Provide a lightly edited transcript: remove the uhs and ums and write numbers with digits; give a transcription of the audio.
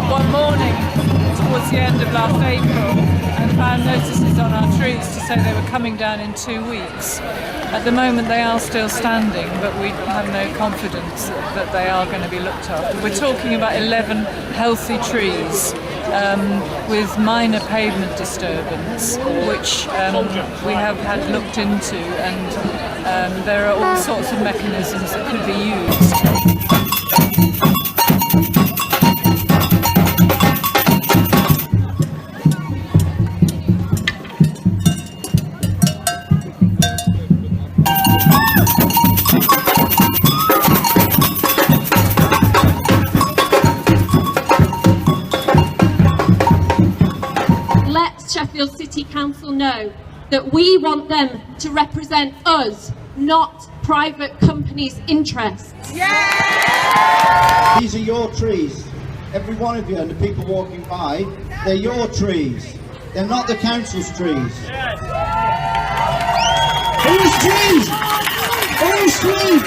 one morning towards the end of last April and found notices on our trees to say they were coming down in 2 weeks. At the moment they are still standing, but we have no confidence that they are going to be looked after. We're talking about 11 healthy trees with minor pavement disturbance, which we have had looked into, and there are all sorts of mechanisms that could be used. Sheffield City Council know that we want them to represent us, not private companies' interests. Yeah! These are your trees. Every one of you and the people walking by, they're your trees. They're not the council's trees. Yes. Whose trees? Whose trees?